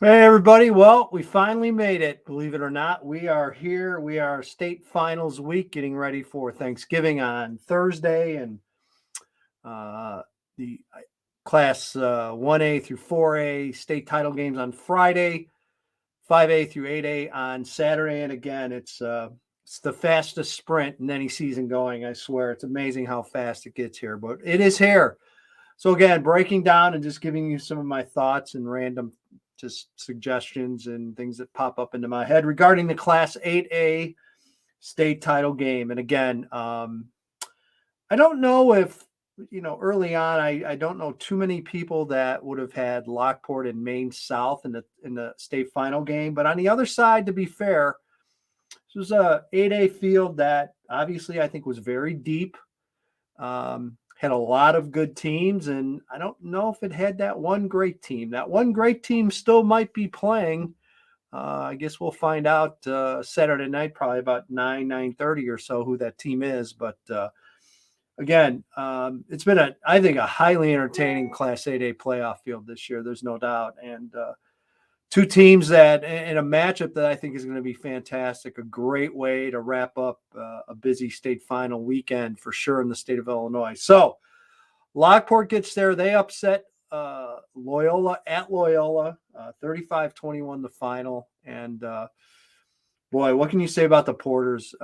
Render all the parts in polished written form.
Hey, everybody. Well, we finally made it. Believe it or not, we are here. We are state finals week, getting ready for Thanksgiving on Thursday, and uh, the class 1A through 4A state title games on Friday, 5A through 8A on Saturday. And again, it's the fastest sprint in any season going. I swear, it's amazing how fast it gets here, but it is here. So again, breaking down and just giving you some of my thoughts and random just suggestions and things that pop up into my head regarding the Class 8A state title game. And again, I don't know if early on, I don't know too many people that would have had Lockport and Maine South in the state final game. But on the other side, to be fair, this was a 8A field that obviously I think was very deep. Had a lot of good teams, and I don't know if it had that one great team. That one great team still might be playing. I guess we'll find out Saturday night, probably about 9:30 or so, who that team is. But again, it's been I think a highly entertaining Class 8A playoff field this year. There's no doubt, and two teams that in a matchup that I think is going to be fantastic. A great way to wrap up a busy state final weekend for sure in the state of Illinois. So Lockport gets there. They upset Loyola at Loyola, 35-21 the final. And boy, what can you say about the Porters?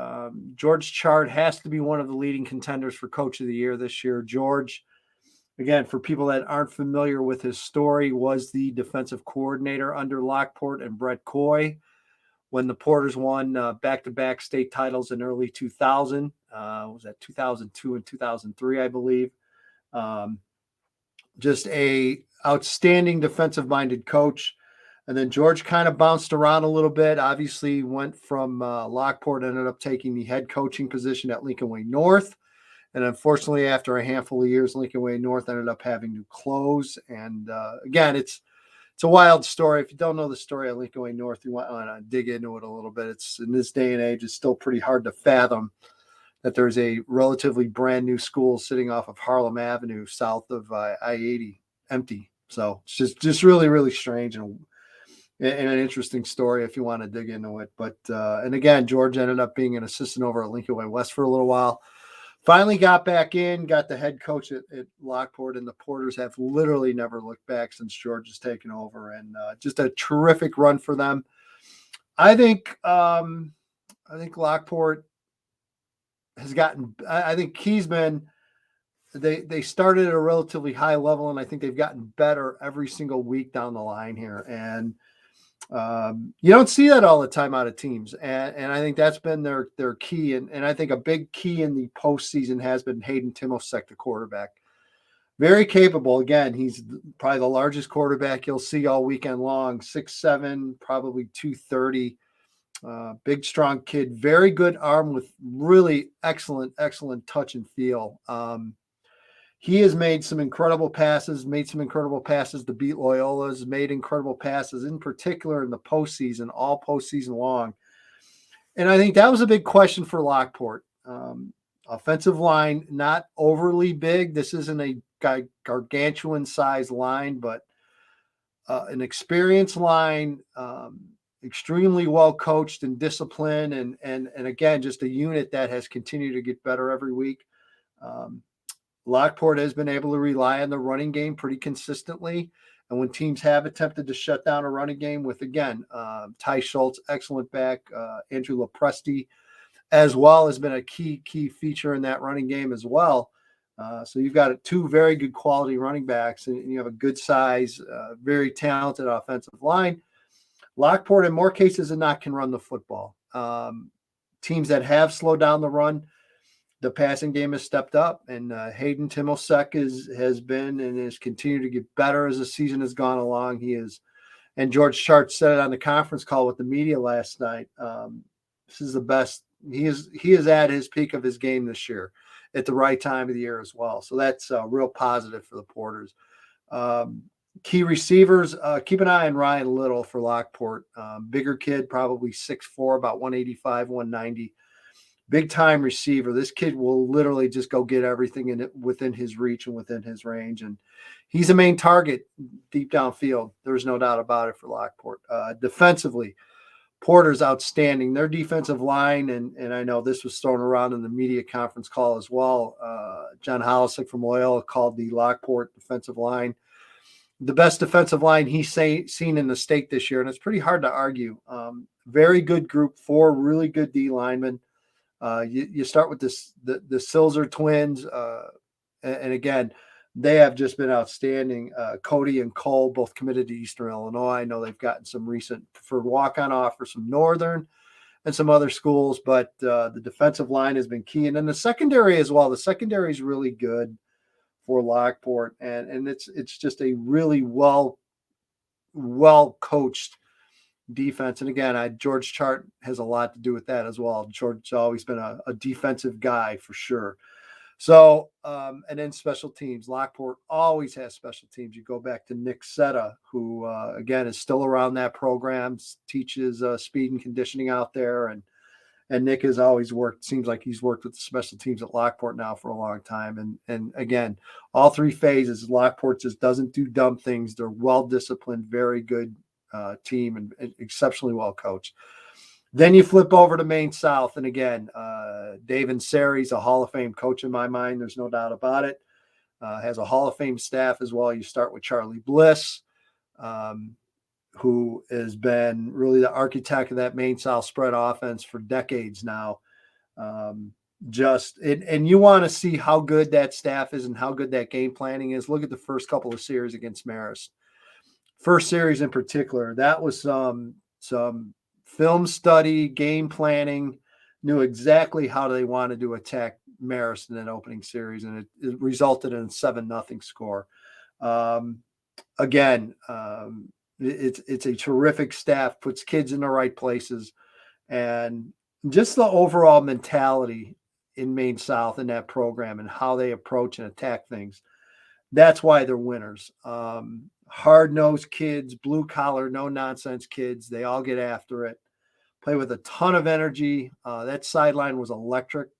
George Chard has to be one of the leading contenders for Coach of the Year this year. George, again, for people that aren't familiar with his story, was the defensive coordinator under Lockport and Brett Coy when the Porters won back-to-back state titles in early 2000. Was that 2002 and 2003, I believe. Just a outstanding defensive-minded coach. And then George kind of bounced around a little bit. Obviously went from Lockport, ended up taking the head coaching position at Lincoln Way North. And unfortunately, after a handful of years, Lincoln Way North ended up having to close. And again, it's a wild story. If you don't know the story of Lincoln Way North, you want to dig into it a little bit. It's in this day and age, it's still pretty hard to fathom that there's a relatively brand new school sitting off of Harlem Avenue south of I-80 empty. So it's just really, really strange and an interesting story if you want to dig into it. But and again, George ended up being an assistant over at Lincoln Way West for a little while. Finally got back in, got the head coach at Lockport, and the Porters have literally never looked back since George has taken over. And just a terrific run for them. I think Lockport has gotten. I think Keysman. They started at a relatively high level, and I think they've gotten better every single week down the line here. And you don't see that all the time out of teams. And I think that's been their key. And I think a big key in the postseason has been Hayden Timosek, the quarterback. Very capable. Again, he's probably the largest quarterback you'll see all weekend long. 6'7", probably 230. Big, strong kid. Very good arm with really excellent touch and feel. He has made some incredible passes, to beat Loyola's, made incredible passes, in particular in the postseason, all postseason long. And I think that was a big question for Lockport. Offensive line, not overly big. This isn't a gargantuan size line, but an experienced line, extremely well coached and disciplined. And again, just a unit that has continued to get better every week. Lockport has been able to rely on the running game pretty consistently. And when teams have attempted to shut down a running game with, again, Ty Schultz, excellent back, Andrew Lopresti, as well, has been a key feature in that running game as well. So you've got two very good quality running backs, and you have a good size, very talented offensive line. Lockport, in more cases than not, can run the football. Teams that have slowed down the run, the passing game has stepped up, and Hayden Timosek has been and has continued to get better as the season has gone along. He is, and George Chart said it on the conference call with the media last night. This is the best. He is at his peak of his game this year, at the right time of the year as well. So that's real positive for the Porters. Key receivers, keep an eye on Ryan Little for Lockport. Bigger kid, probably 6'4", about 185, 190. big time receiver. This kid will literally just go get everything within his reach and within his range. And he's a main target deep downfield. There's no doubt about it for Lockport. Defensively, Porter's outstanding. Their defensive line, and I know this was thrown around in the media conference call as well. John Holisick from Loyola called the Lockport defensive line the best defensive line he's seen in the state this year, and it's pretty hard to argue. Very good group, 4 really good D linemen. You start with the Silzer twins, and again, they have just been outstanding. Cody and Cole both committed to Eastern Illinois. I know they've gotten some recent preferred walk-on offers from Northern and some other schools, but the defensive line has been key. And then the secondary as well. The secondary is really good for Lockport, and it's just a really well coached defense. And again, George Chart has a lot to do with that as well. George's always been a defensive guy for sure. So, and then special teams. Lockport always has special teams. You go back to Nick Setta, who, again, is still around that program, teaches speed and conditioning out there. And Nick has always worked, seems like he's worked with the special teams at Lockport now for a long time. And again, all 3 phases, Lockport just doesn't do dumb things. They're well-disciplined, very good team and exceptionally well coached. Then you flip over to Maine South. And again, Dave Ansari's a Hall of Fame coach in my mind. There's no doubt about it. Has a Hall of Fame staff as well. You start with Charlie Bliss, who has been really the architect of that Maine South spread offense for decades now. And you want to see how good that staff is and how good that game planning is. Look at the first couple of series against Marist. First series in particular, that was some film study, game planning, knew exactly how they wanted to attack Marist in that opening series, and it resulted in a 7-0 score. Again, it's a terrific staff, puts kids in the right places, and just the overall mentality in Maine South in that program and how they approach and attack things. That's why they're winners. Hard-nosed kids, blue-collar, no-nonsense kids. They all get after it, play with a ton of energy. That sideline was electric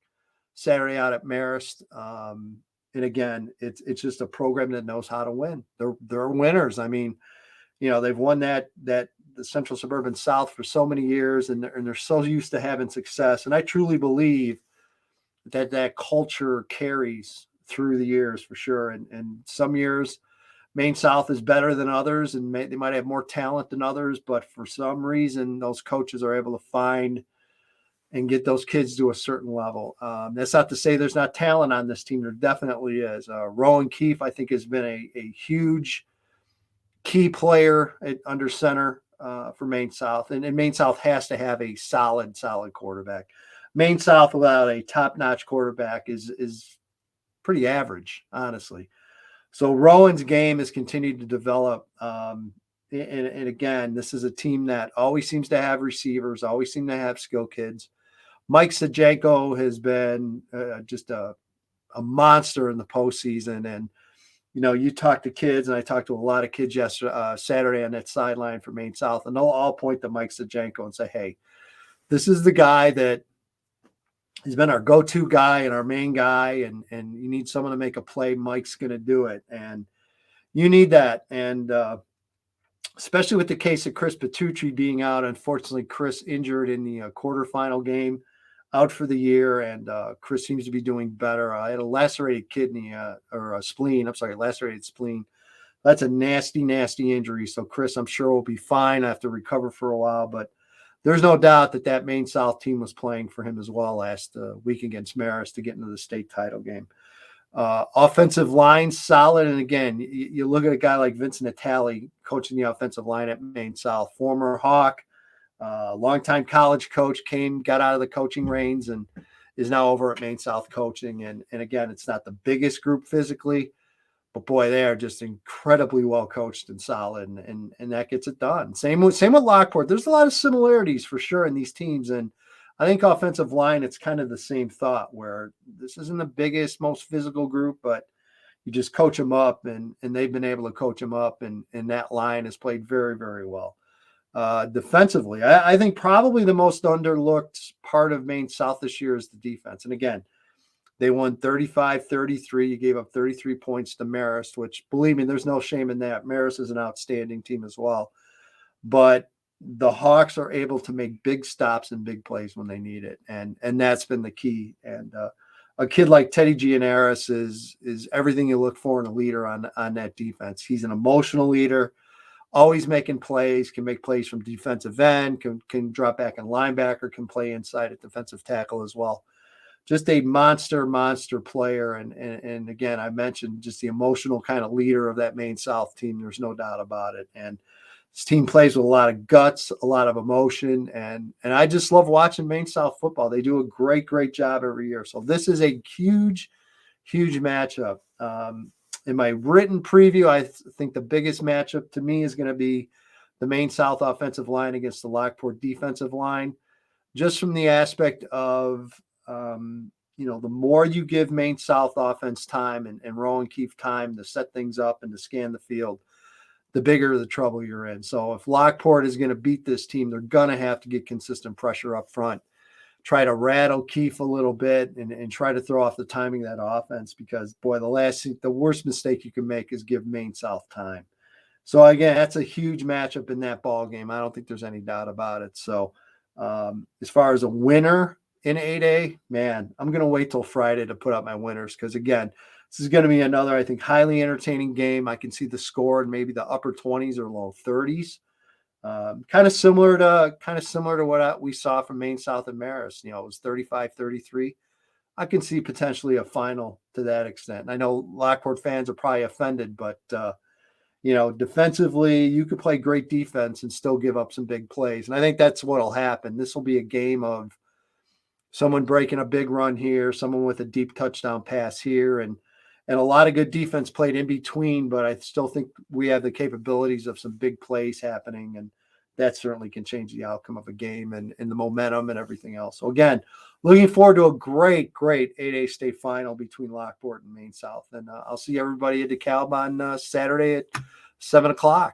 Saturday out at Marist. And again, it's just a program that knows how to win. They're winners. I mean, they've won the Central Suburban South for so many years, and they're so used to having success. And I truly believe that culture carries through the years for sure. And some years, Maine South is better than others, and they might have more talent than others, but for some reason, those coaches are able to find and get those kids to a certain level. That's not to say there's not talent on this team. There definitely is. Rowan Keefe, I think, has been a huge key player under center for Maine South. And Maine South has to have a solid quarterback. Maine South without a top-notch quarterback is pretty average, honestly. So Rowan's game has continued to develop. And again, this is a team that always seems to have receivers, always seem to have skill kids. Mike Sajenko has been just a monster in the postseason. And, you talk to kids, and I talked to a lot of kids Saturday on that sideline for Maine South, and they'll all point to Mike Sajenko and say, hey, this is the guy that he's been our go-to guy and our main guy, and you need someone to make a play, Mike's going to do it. And you need that. And especially with the case of Chris Petrucci being out. Unfortunately, Chris injured in the quarterfinal game, out for the year, and Chris seems to be doing better. I had a lacerated kidney or a spleen. I'm sorry, lacerated spleen. That's a nasty, nasty injury. So Chris, I'm sure, will be fine. I have to recover for a while, but there's no doubt that Maine South team was playing for him as well last week against Marist to get into the state title game. Offensive line, solid. And again, you look at a guy like Vincent Natale coaching the offensive line at Maine South, former Hawk, longtime college coach, got out of the coaching reins and is now over at Maine South coaching. And again, it's not the biggest group physically, but boy, they are just incredibly well coached and solid, and that gets it done. Same with Lockport. There's a lot of similarities for sure in these teams, and I think offensive line, it's kind of the same thought where this isn't the biggest, most physical group, but you just coach them up, and they've been able to coach them up, and that line has played very, very well. defensively. I think probably the most underlooked part of Maine South this year is the defense. And again, they won 35-33. You gave up 33 points to Marist, which, believe me, there's no shame in that. Marist is an outstanding team as well. But the Hawks are able to make big stops and big plays when they need it. And that's been the key. And a kid like Teddy Gianaris is everything you look for in a leader on that defense. He's an emotional leader, always making plays, can make plays from defensive end, can drop back in linebacker, can play inside at defensive tackle as well. Just a monster player. And again, I mentioned just the emotional kind of leader of that Maine South team. There's no doubt about it. And this team plays with a lot of guts, a lot of emotion. And I just love watching Maine South football. They do a great job every year. So this is a huge matchup. In my written preview, I think the biggest matchup to me is going to be the Maine South offensive line against the Lockport defensive line, just from the aspect of, the more you give Maine South offense time and Rowan Keefe time to set things up and to scan the field, the bigger the trouble you're in. So if Lockport is going to beat this team, they're going to have to get consistent pressure up front, try to rattle Keefe a little bit and try to throw off the timing of that offense, because, boy, the worst mistake you can make is give Maine South time. So, again, that's a huge matchup in that ball game. I don't think there's any doubt about it. So as far as a winner in 8A, man, I'm going to wait till Friday to put up my winners, because, again, this is going to be another, I think, highly entertaining game. I can see the score in maybe the upper 20s or low 30s. Kind of similar to what we saw from Maine South and Marist. It was 35-33. I can see potentially a final to that extent. And I know Lockport fans are probably offended, but defensively, you could play great defense and still give up some big plays. And I think that's what'll happen. This will be a game of someone breaking a big run here, someone with a deep touchdown pass here, and a lot of good defense played in between. But I still think we have the capabilities of some big plays happening, and that certainly can change the outcome of a game and the momentum and everything else. So again, looking forward to a great 8A state final between Lockport and Maine South. And I'll see everybody at DeKalb on Saturday at 7:00.